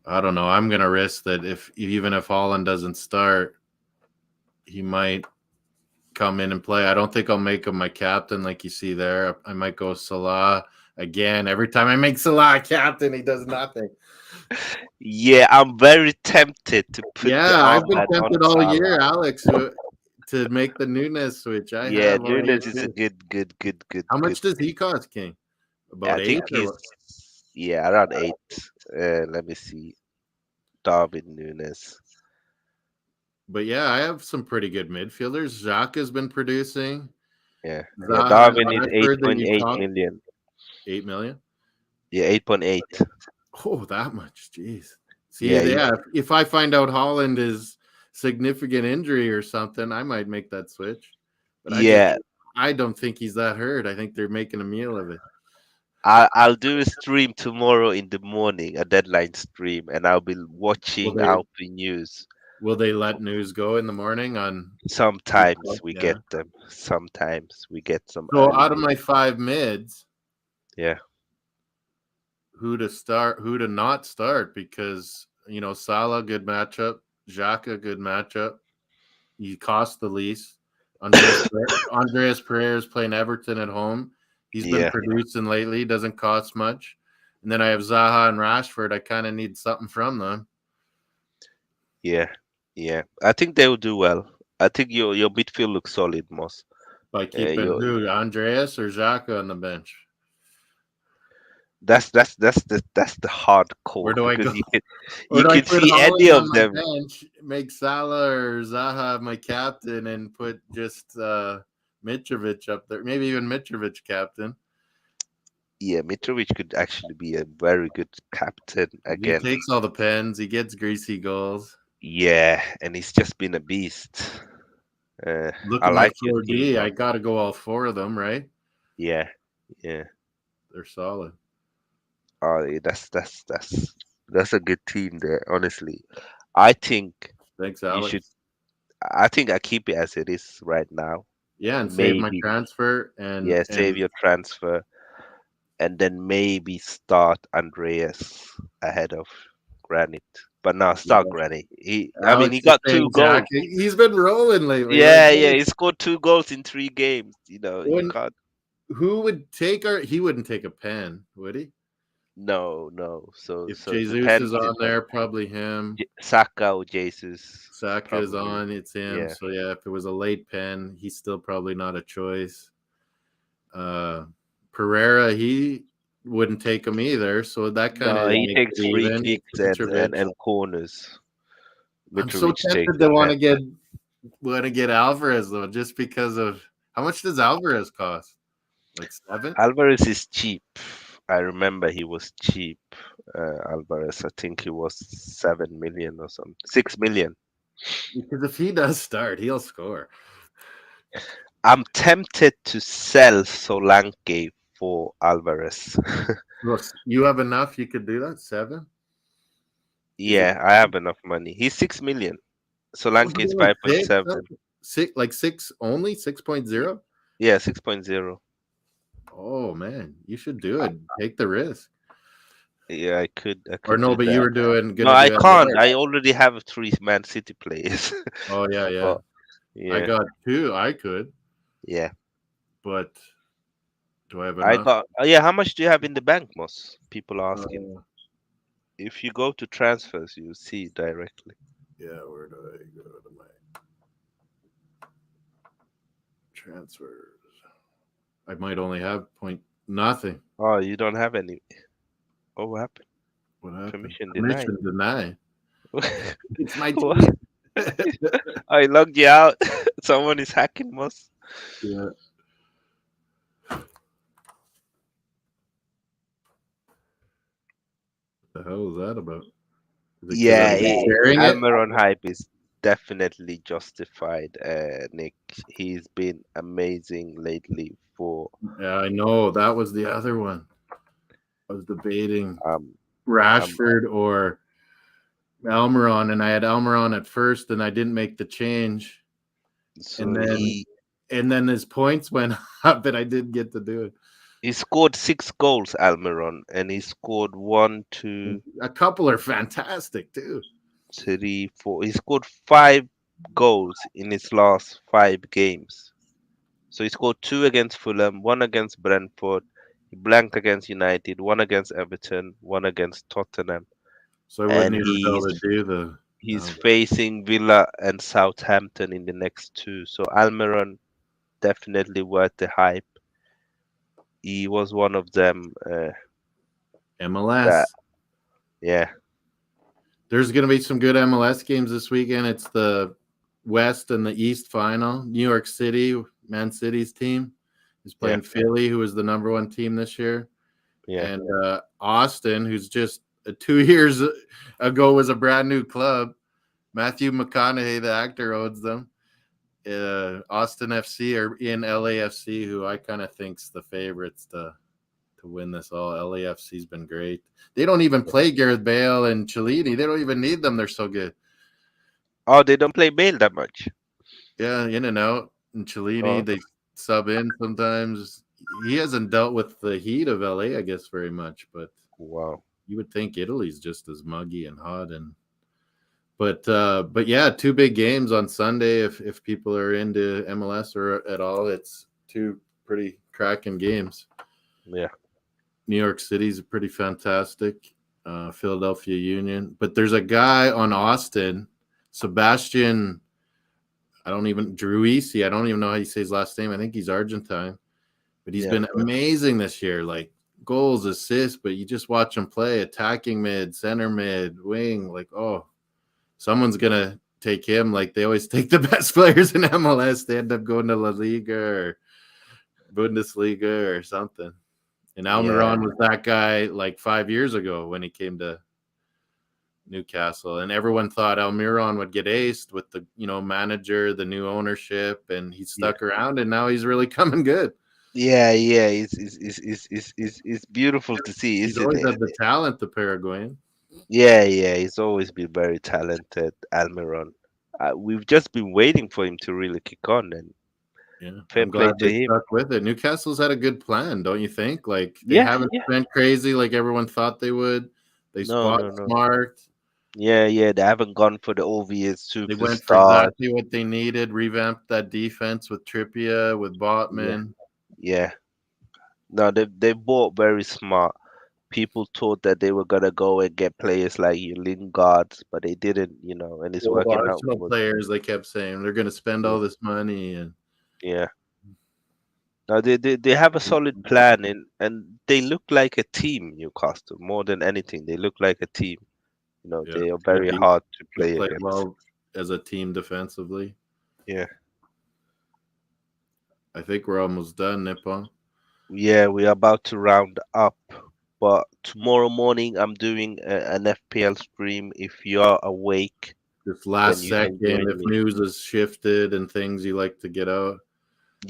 I don't know. I'm gonna risk that even if Holland doesn't start, he might come in and play. I don't think I'll make him my captain like you see there. I might go Salah again. Every time I make Salah captain, he does nothing. Yeah, I'm very tempted to put the Yeah, I've been armband on tempted all Salah. year, Alex, to make the Nunes switch. I Yeah, have already Nunes is a too. good, How good. much does he cost, King? I About eight think or he's what? yeah around 8. Let me see. Darwin Nunes. But yeah, I have some pretty good midfielders. Jacques has been producing. Yeah, yeah. Zaha and Darwin is eight Rashford that point you eight talked million. 8 million. Yeah, 8.8. Oh, that much. Jeez. See, Yeah, yeah, if I find out Holland is significant injury or something, I might make that switch. But yeah. I don't think he's that hurt. I think they're making a meal of it. I'll do a stream tomorrow in the morning, a deadline stream, and I'll be Will watching they Alpha News. will they let news go in the morning on Sometimes we yeah. get them. Sometimes we get some So early out of news. my five mids, Yeah, who to start, who to not start, because Salah, good matchup, Xhaka, good matchup. He cost the least. Andreas Pereira is playing Everton at home. He's been yeah, producing lately. Doesn't cost much. And then I have Zaha and Rashford. I kind of need something from them yeah, yeah. I think they will do well. I think your midfield looks solid, Moss. by Uh, keeping your who Andreas or Xhaka on the bench. that's the hard Where call do I because go? you can Or you do I can put see any Holland on of my them. bench, make Salah or Zaha my captain, and put just Mitrovic up there? Maybe even Mitrovic captain. Yeah, Mitrovic could actually be a very good captain He again. takes all the pens. He gets greasy goals. Yeah, and he's just been a beast. Uh, Look I at my like your team, 4D. I Moss. got to go all four of them, right? Yeah, yeah. They're solid. Oh, yeah, that's a good team there. Honestly, I think Thanks, you should. Alex. I think I keep it as it is right now. Yeah, and save my Maybe, transfer and yeah, save your transfer, and then maybe start Andreas ahead of Granit. But now start yeah. Granit. I mean, he Alex is got two saying Jack. goals. He's been rolling lately. Like, Yeah, yeah, he scored 2 goals in 3 games. You when can't. who would take our? He wouldn't take a pen, would he? No, no. So, If so it Jesus is depends on if there, probably him. Saka or Jesus, Saka is probably. on, it's him. Yeah. So yeah, if it was a late pen, he's still probably not a choice. Uh Pereira, he wouldn't take him either. So that kind No, of he makes takes it free even. kicks Mitrovic. and corners. I'm so Mitrovic takes tempted the to pen. want to get Alvarez though, just because of how much does Alvarez cost? Like 7? Alvarez is cheap. I remember he was cheap. Alvarez, I think he was 7 million or something. 6 million. Because if he does start, he'll score. I'm tempted to sell Solanke for Alvarez. Look, you have enough, you could do that. 7? Is it Yeah, I have enough money. He's 6 million. oh, Solanke you is only 6? 5.7. Six like 6 only 6.0? Yeah, 6.0. Oh man, you should do it. Take the risk. Yeah, I Or could no, do but you that. were doing No, gonna I do can't. Edouard. I already have 3 Man City players. Oh yeah, yeah. But I yeah, got 2. I could, yeah. but do I have I enough? got. Yeah, how much do you have in the bank, Moss? People asking. Uh, If you go to transfers, you see it directly. yeah, where do I go to my transfers? I might only have point nothing. Oh, you don't have any. Oh, what happened? What happened? Permission denied. Permission denied. It's my What? team. I logged you out. Someone is hacking, Moss. Yeah. What the hell is that about? Is it because Yeah, I'm sharing it? Almiron hype is definitely justified. Nick, he's been amazing lately for Yeah, I know. That was the other one. I was debating um Rashford or Almiron, and I had Almiron at first, and I didn't make the change. So and then his points went up, and I didn't get to do it. he scored 6 goals, Almiron, and he scored one, two, A couple are fantastic too. three, four. He scored 5 goals in his last 5 games. So he scored two against Fulham, one against Brentford, he blanked against United, one against Everton, one against Tottenham, So I wouldn't and even be able to do the. he's No, facing Villa and Southampton in the next two. So Almiron definitely worth the hype. He was one of them. That MLS. yeah, There's going to be some good MLS games this weekend. It's the West and the East final. New York City, Man City's team, is yeah, playing Philly, who was the number one team this year. yeah, And Austin, who's just 2 years ago was a brand new club. Matthew McConaughey, the actor, owns them. Austin FC or in LAFC, who I kind of think's the favorites to win this all. LAFC's been great. They don't even yeah. play Gareth Bale and Cellini. They don't even need them. They're so good. Oh, they don't play Bale that much. Yeah, in and out. And Cellini, Oh, they sub in sometimes. He hasn't dealt with the heat of LA, I guess, very much, but wow. you would think Italy's just as muggy and hot. And but yeah, two big games on Sunday. If people are into MLS or at all, it's two pretty cracking games. Yeah, New York City's pretty fantastic. Philadelphia Union, but there's a guy on Austin, Sebastian. I don't even Druisi. I don't even know how you say his last name. I think he's Argentine, but he's yeah, been amazing this year. Like goals, assists, but you just watch him play, attacking mid, center mid, wing. Like, oh, someone's gonna take him. Like they always take the best players in MLS. They end up going to La Liga or Bundesliga or something. And yeah, Almiron was that guy like 5 years ago when he came to Newcastle, and everyone thought Almiron would get aced with the manager, the new ownership, and he yeah. stuck around, and now he's really coming good. Yeah, yeah, it's beautiful to see, He's isn't always it? had the talent, the Paraguayan. Yeah, yeah, he's always been very talented, Almiron. We've just been waiting for him to really kick on, and Yeah, fair I'm play glad to they him. stuck with it. Newcastle's had a good plan, don't you think? Like they Yeah, haven't yeah. spent crazy like everyone thought they would. They No, spot no, no. smart. Yeah, yeah, they haven't gone for the obvious They went for superstars. exactly what they needed. Revamped that defense with Trippier, with Yeah, Botman. yeah. No, they bought very smart. People thought that they were gonna go and get players like you Lingard, but they didn't, and it's Old working out Arsenal for them. players, they kept saying they're going to spend Yeah, all this money, and yeah. No, they have a solid plan, and they look like a team, Newcastle, more than anything. They look like a team. yeah, They are they very beat. hard to They play played against. well as a team defensively. Yeah. I think we're almost done, Nippon. Yeah, we're about to round up, but tomorrow morning I'm doing an FPL stream. If you're awake, This then last you can second, join if me. news is shifted and things you like to get out.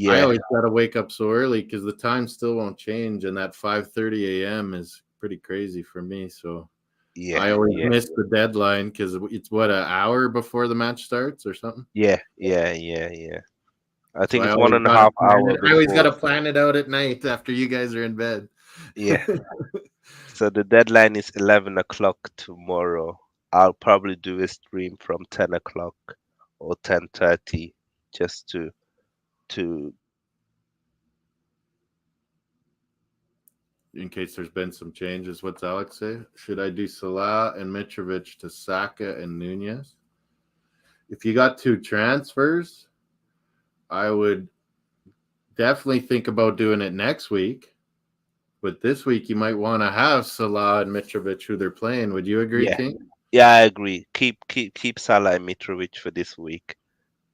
I Yeah, always got to wake up so early because the time still won't change, and that 5:30 a.m. is pretty crazy for me. So yeah, I always yeah, miss the deadline because it's what an hour before the match starts or something. yeah, yeah, yeah, yeah. I So think I it's one always and a got to half plan hour it. I always got before. to plan it out at night after you guys are in bed. Yeah. So the deadline is 11 o'clock tomorrow. I'll probably do a stream from 10 o'clock or 10:30 just to In case there's been some changes, what's Alex say? Should I do Salah and Mitrovic to Saka and Nunez? If you got two transfers, I would definitely think about doing it next week. But this week, you might want to have Salah and Mitrovic who they're playing. Would you agree, yeah. King? Yeah, I agree. Keep Salah and Mitrovic for this week,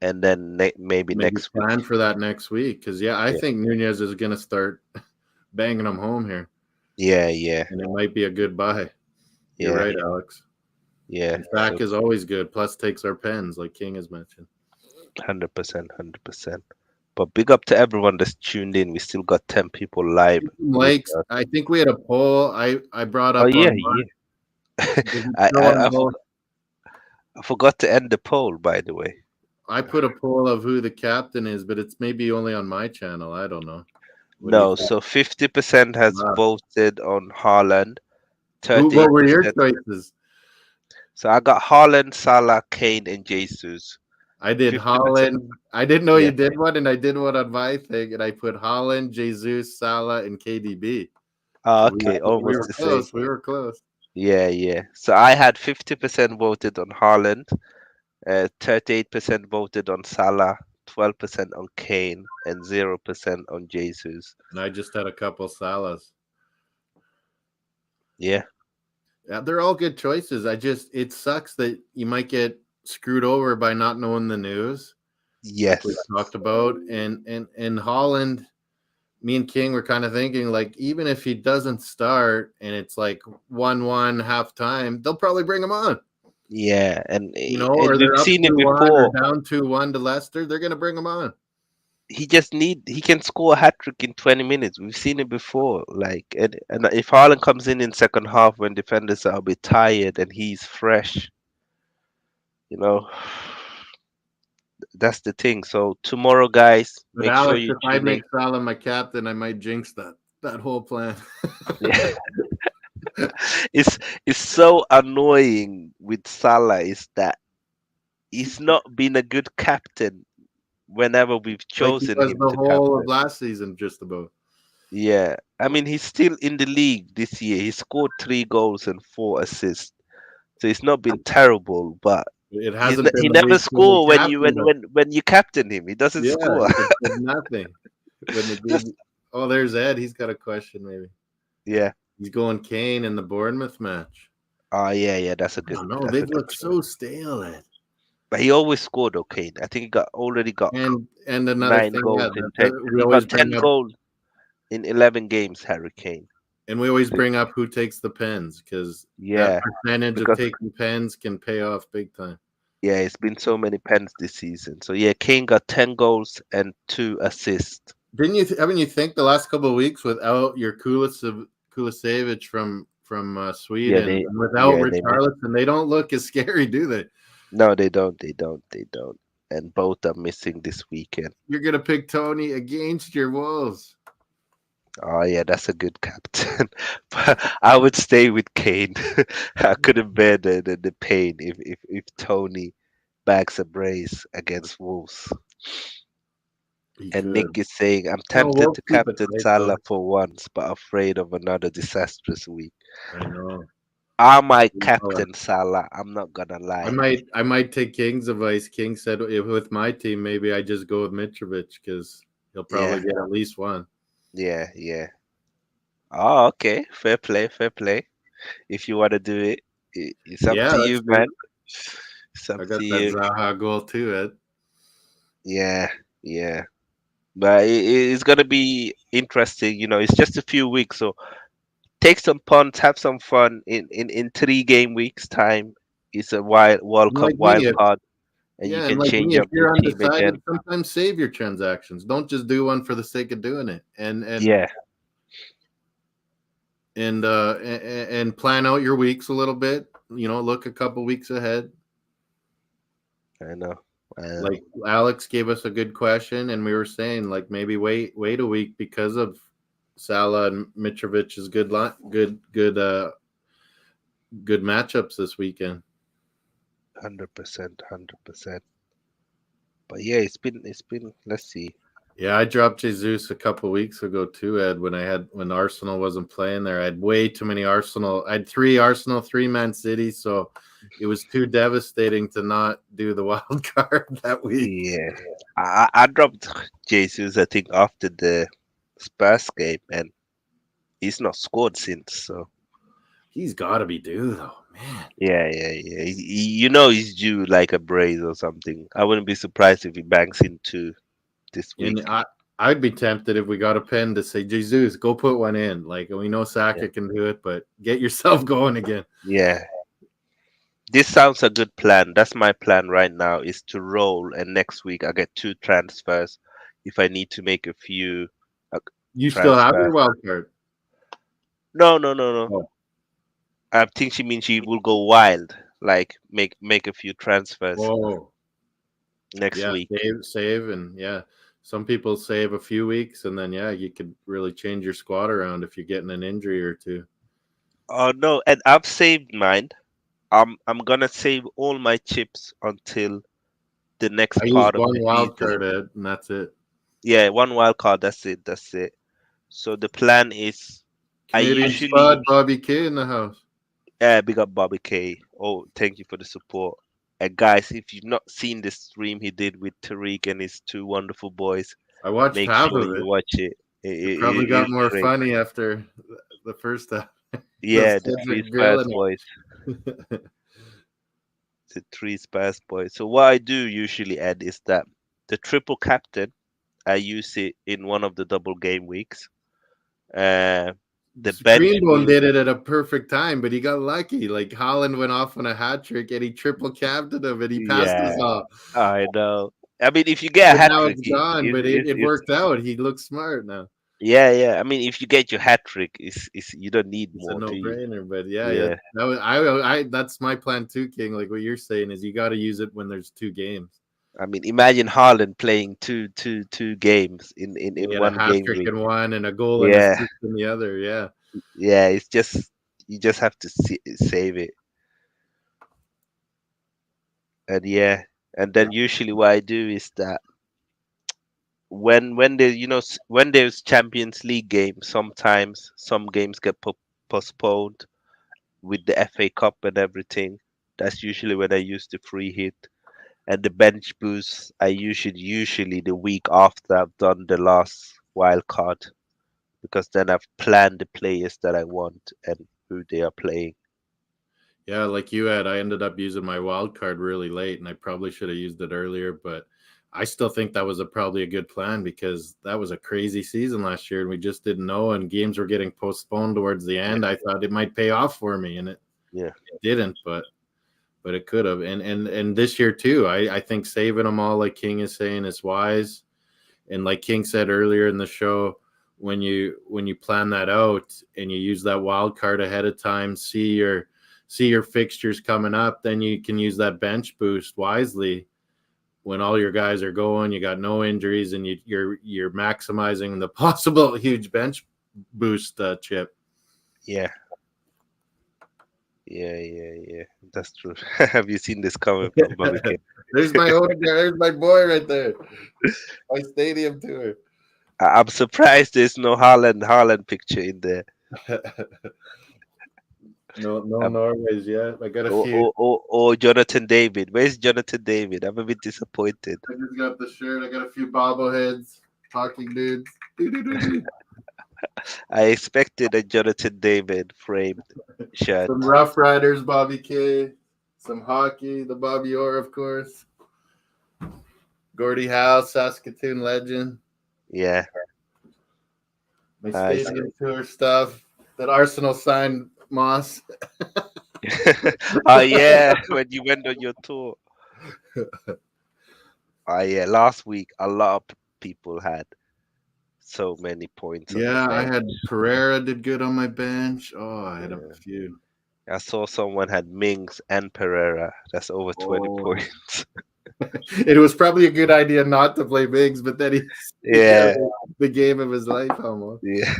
and then maybe Maybe next week. plan for that next week. Because, yeah, I Yeah, think Nunez is going to start banging them home here. yeah, yeah, And it might be a good buy. You're yeah, right, Alex. yeah. And So Dak is always good. Plus, takes our pens, like King has mentioned. 100%, 100%. But big up to everyone that's tuned in. We still got 10 people live with Likes. us. I think we had a poll I brought Oh up yeah, on yeah. does it I, show I on I both? forgot I forgot to end the poll, by the way. I put a poll of who the captain is, but it's maybe only on my channel. I don't know. What do you No, think? so 50% has Wow. voted on Haaland, What were your 38%. choices? So I got Haaland, Salah, Kane, and Jesus. I did 50%. Holland. I didn't know Yeah. you did one, and I did one on my thing, and I put Holland, Jesus, Salah, and KDB. Oh, So okay, we almost were the same. close. We were close. Yeah, yeah. So I had 50% voted on Haaland, 38% voted on Salah, 12% on Kane, and 0% on Jesus. And I just had a couple Salahs. Yeah. Yeah, they're all good choices. It sucks that you might get screwed over by not knowing the news, like we Yes. talked about. And Holland, me and King were kind of thinking like even if he doesn't start and it's like 1-1 halftime, they'll probably bring him on. Yeah, Or and we've they're up seen him 2-1 or before. down 2-1 to Leicester, they're gonna bring him on. He can score a hat trick in 20 minutes. We've seen it before. Like, and if Haaland comes in second half when defenders are a bit tired and he's fresh, you know, that's the thing. So tomorrow, guys, But make sure Alex, you if I tune make in. Salah my captain, I might jinx that whole plan. Yeah. It's it's so annoying with Salah is that he's not been a good captain whenever we've Like he chosen was him the to whole of captain. last season, just about. Yeah, I mean he's still in the league this year. He scored 3 goals and 4 assists, so it's not been terrible. But It hasn't been he the never week when he score when you captained them. when you captain him. He doesn't Yeah, score. it did nothing. When the Just game, oh, there's Ed. He's got a question. Maybe yeah. he's going Kane in the Bournemouth match. Oh yeah, yeah. I don't know. They've looked Choice. so stale, Ed. But he always scored okay. I think he got already got And another nine thing, yeah, goals in ten. we He always got bring 10 up, goals in 11 games. Harry Kane. and we always bring up who takes the pens because that Yeah, percentage of because taking pens can pay off big time. yeah, it's been so many pens this season. So yeah, Kane got 10 goals and 2 assists. Didn't you? Haven't you think the last couple of weeks without your Kulisevich from Yeah, Sweden they and without yeah they miss. Richarlison, they don't look as scary, do they? No, they don't. They don't. They don't. And both are missing this weekend. You're gonna pick Tony against your Wolves. Oh yeah, that's a good captain. But I would stay with Kane. I couldn't bear the pain if Tony bags a brace against Wolves. He And Nick could. is saying, I'm No, tempted we'll to keep it captain tight Salah though. for once, but afraid of another disastrous week. I know. I might Well, captain Salah. I'm not gonna lie. I might take King's advice. King said if with my team, maybe I just go with Mitrovic because he'll probably Yeah, get at least one. yeah, yeah. Oh, okay. Fair play, fair play. If you want to do it, it's up Yeah, to let's you, do man. it. It's up I to got that you. Zaha goal too, Ed. Yeah, yeah. But it's gonna be interesting. It's just a few weeks, so take some punts, have some fun. In 3 game weeks time, it's a World And Cup like me, wild card, and you and can like change me, if up your you're team undecided, again. sometimes save your transactions. Don't just do one for the sake of doing it. Yeah, And plan out your weeks a little bit. Look a couple weeks ahead. I know. I know. Like Alex gave us a good question, and we were saying like maybe wait a week because of Salah and Mitrovic's good matchups this weekend. 100%, 100%. But yeah, it's been. Let's see. Yeah, I dropped Jesus a couple weeks ago too, Ed. When Arsenal wasn't playing there, I had way too many Arsenal. I had three Arsenal, three Man City, so it was too devastating to not do the wild card that week. Yeah, I dropped Jesus. I think after the Spurs game, and he's not scored since. So He's got to be due though, man. yeah, yeah, yeah. He's due like a brace or something. I wouldn't be surprised if he banks into this week. And I'd be tempted if we got a pen to say, Jesus, go put one in. Like we know Yeah, Saka can do it, but get yourself going again. yeah. This sounds a good plan. That's my plan right now is to roll, and next week I get 2 transfers. If I need to make a few uh, You still have transfer. your wild card. No, no, no, no. Oh, I think she means she will go wild, like make a few transfers. whoa. next Yeah, week. save, and yeah. Some people save a few weeks, and then yeah, you could really change your squad around if you're getting an injury or two. Oh no, and I've saved mine. I'm gonna save all my chips until the next I use part of one the wild season. card, Ed, and that's it. Yeah, one wild card. That's it. That's it. So the plan is, I Canadian usually spud, Bobby K in the house. big up Bobby K. Oh, thank you for the support. And guys, if you've not seen the stream he did with Tariq and his two wonderful boys, I watched make half sure of you it. watch it. It probably got It's more great. funny after the first half. Those Yeah, the kids are three Spurs grilling boys. it. The three Spurs boys. So what I do usually add is that the triple captain, I use it in one of the double game weeks. Uh, the bench Greenbone boost. did it at a perfect time, but he got lucky. Like Holland went off on a hat trick and he triple captained him and he passed us Yeah, all. I know. I mean, if you get a But hat now trick, it's gone. But it it's worked out. He looks smart now. yeah, yeah. I mean, if you get your hat trick, it's you don't need It's a more, do no you? brainer. But yeah, yeah. Yeah. That was, that's my plan too, King. Like what you're saying is you got to use it when there's two games. I mean, imagine Haaland playing two games And in he had a one hat game trick week. in one and a goal and Yeah, assist in the other. Yeah. yeah. It's just you just have to save it, and yeah, and then usually what I do is that when there when there's Champions League games, sometimes some games get postponed with the FA Cup and everything. That's usually when I use the free hit. And the bench boost I usually the week after I've done the last wild card, because then I've planned the players that I want and who they are playing. Yeah, like you had, I ended up using my wild card really late, and I probably should have used it earlier. But I still think that was probably a good plan because that was a crazy season last year, and we just didn't know. And games were getting postponed towards the Yeah, end. I thought it might pay off for me, and yeah, it didn't. But it could have. And this year too, I think saving them all, like King is saying, is wise. And like King said earlier in the show, when you plan that out and you use that wild card ahead of time, see your fixtures coming up, then you can use that bench boost wisely when all your guys are going, you got no injuries, and you're maximizing the possible huge bench boost chip. yeah, yeah. That's true. Have you seen this coming from Bobby K? There's my boy right there. My stadium tour. I'm surprised there's no Haaland picture in there. No Um, Norways yet. I got a few. or Jonathan David. Where's Jonathan David? I'm a bit disappointed. I just got the shirt. I got a few bobbleheads, talking dudes. Doo-doo-doo-doo. I expected a Jonathan David framed shirt. Some Rough Riders, Bobby K. Some hockey, the Bobby Orr, of course. Gordie Howe, Saskatoon legend. Yeah. My I see. stadium tour stuff. That Arsenal signed Moss. Oh yeah, when you went on your tour. Oh yeah, last week a lot of people had so many points on the Yeah, I bench. had Pereira did good on my bench. Oh, I had a Yeah. few. I saw someone had Mings and Pereira. That's over 20 Oh, points. it was probably a good idea not to play Biggs, but then he had Yeah, the game of his life almost. yeah.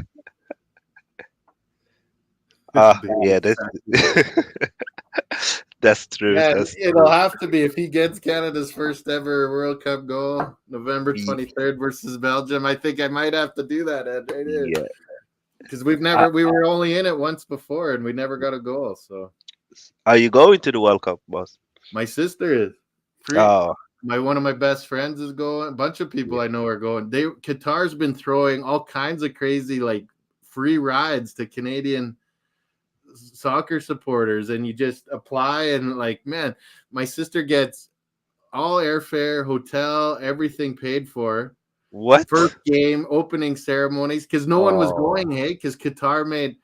Yeah, Biggs. that's true. Yeah, That's it'll true. have to be if he gets Canada's first ever World Cup goal, November Ye- 23rd versus Belgium. I think I might have to do that, Ed, right here. Yeah. Because Uh, we were only in it once before and we never got a goal. So are you going to the World Cup, boss? my sister is free. Oh, One of my best friends is going. A bunch of people yeah. I know are going. Qatar's been throwing all kinds of crazy like free rides to Canadian soccer supporters, and you just apply and like, man, my sister gets all airfare, hotel, everything paid for. What? First game, opening ceremonies, because no one was Oh, going, hey, because Qatar made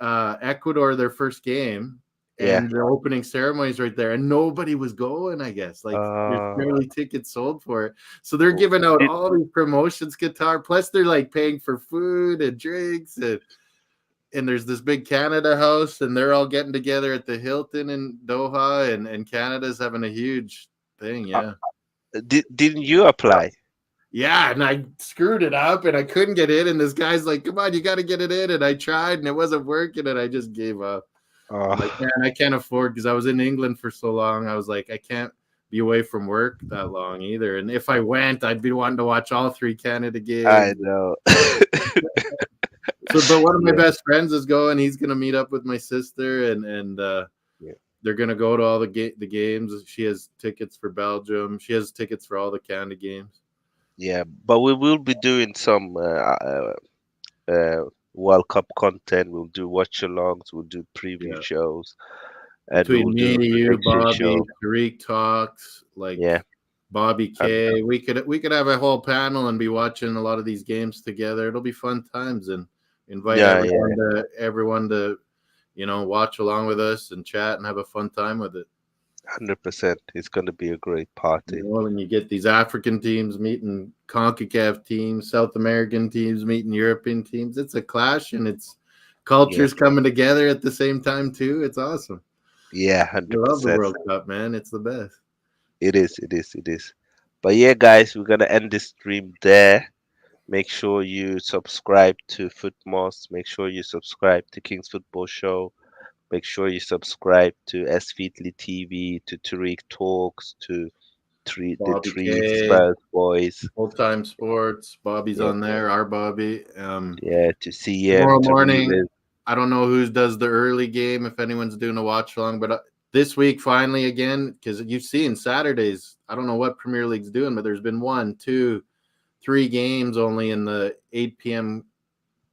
Ecuador their first game, yeah. and the opening ceremonies right there, and nobody was going. I guess like there's Uh, barely tickets sold for it, so they're oh, giving out did, all these promotions. Qatar, plus they're like paying for food and drinks, and there's this big Canada house, and they're all getting together at the Hilton in Doha, and Canada's having a huge thing. uh, Yeah, Didn't you apply? Yeah, and I screwed it up and I couldn't get in. And this guy's like, come on, you got to get it in. And I tried and it wasn't working and I just gave up. I'm like, Oh, man, I can't afford because I was in England for so long. I was like, I can't be away from work that long either. And if I went, I'd be wanting to watch all three Canada I games. know. So, but one of my Yeah, best friends is going. He's going to meet up with my sister and yeah, they're going to go to all the games. She has tickets for Belgium. She has tickets for all the Canada games. yeah. But we will be doing some World Cup content. We'll do watch-alongs. We'll do preview Yeah. shows, and we Between will do me, a you, prediction Bobby, show. Tariq talks, like Yeah, Bobby and K. We could have a whole panel and be watching a lot of these games together. It'll be fun times and invite yeah, yeah, everyone to watch along with us and chat and have a fun time with it. 100%. It's going to be a great party. When you get these African teams meeting CONCACAF teams, South American teams meeting European teams, it's a clash and it's Yeah, cultures coming together at the same time too. It's awesome. yeah, I love the 100%. World Cup, man. It's the best. It is, it is, it is. But yeah, guys, we're gonna end this stream there. Make sure you subscribe to Footmost. Make sure you subscribe to King's Football Show. Make sure you subscribe to S Feedly TV, to Tariq Talks, to the Bobby three K, Spurs boys. Full Time Sports. Bobby's Yeah, on there. Our Bobby. yeah, to CM, Tomorrow to morning, Reeves. I don't know who does the early game if anyone's doing a watch along, but this week finally again because you've seen Saturdays. I don't know what Premier League's doing, but there's been 1, 2, 3 games only in the 8 p.m.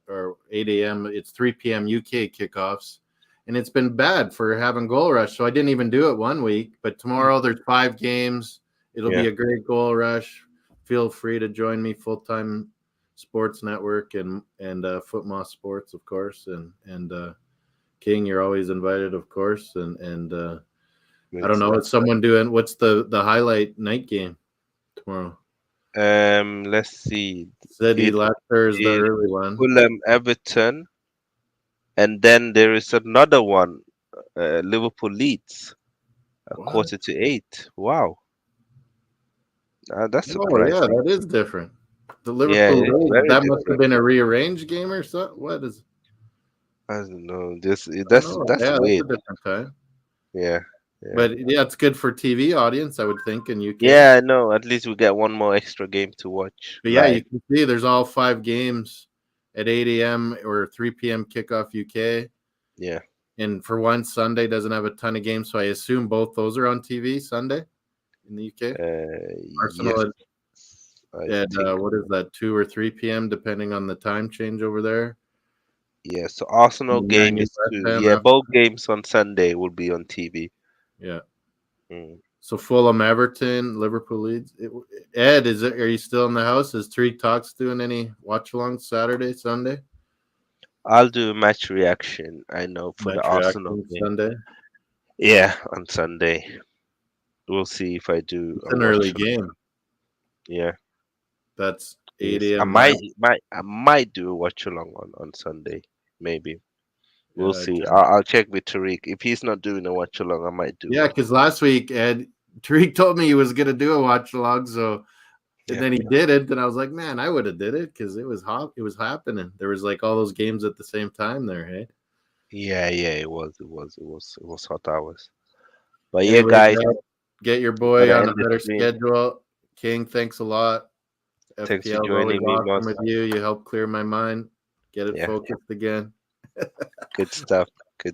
or 8 a.m. It's 3 p.m. UK kickoffs, and it's been bad for having goal rush. So I didn't even do it one week, but tomorrow there's 5 games. It'll Yeah, be a great goal rush. Feel free to join me, Full Time Sports Network and Footmoss Sports, of course, and King. You're always invited, of course, and I great don't know. stuff. Is someone doing what's the highlight night game tomorrow? Let's see. City It Leicester is the is early one. Fulham Everton, and then there is another one, Liverpool Leeds, a What? 7:45. Wow, that's Oh yeah, surprising. that is different. The Yeah, Liverpool it's League, very that must have different. been a rearranged game or so. What is? I don't know. This I don't that's know. that's Yeah, that's a weird. different time. Yeah, yeah, But yeah, it's good for TV audience, I would think, in UK. yeah. I know. At least we get one more extra game to watch But yeah, live. you can see there's all 5 games at 8 a.m. or 3 p.m. kickoff UK. Yeah. And for one, Sunday doesn't have a ton of games, so I assume both those are on TV Sunday in the UK. Arsenal Yes, I at think what is that, 2 or 3 p.m. depending on the time change over there. yeah. So Arsenal And Man game U is West two. Ham Yeah, after. both games on Sunday will be on TV. Yeah. Mm. So Fulham, Everton, Liverpool Leeds. Ed, are you still in the house? Is Tariq Talks doing any watch along Saturday, Sunday? I'll do a match reaction. I know for the Match Arsenal reaction game. Sunday. Yeah, on Sunday. We'll see if I do It's a an early watch. game. Yeah, That's it 8 is. I a.m. my. might do a watch along on Sunday. Maybe. We'll Yeah, I see. can. I'll check with Tariq. If he's not doing a watch along, I might do Yeah, one. because last week Ed Tariq told me he was gonna do a watch along, so and Yeah. then he didn't, and I was like, man, I would have did it because it was hot. It was happening. There was like all those games at the same time there. Hey. Yeah, yeah, it was hot hours. But yeah, Anyways, guys, get your we boy gotta on a end the better stream. schedule. King, thanks a lot. Thanks for FPL is always joining me, awesome Moss. with you. You help clear my mind, get it Yeah, focused again. good stuff.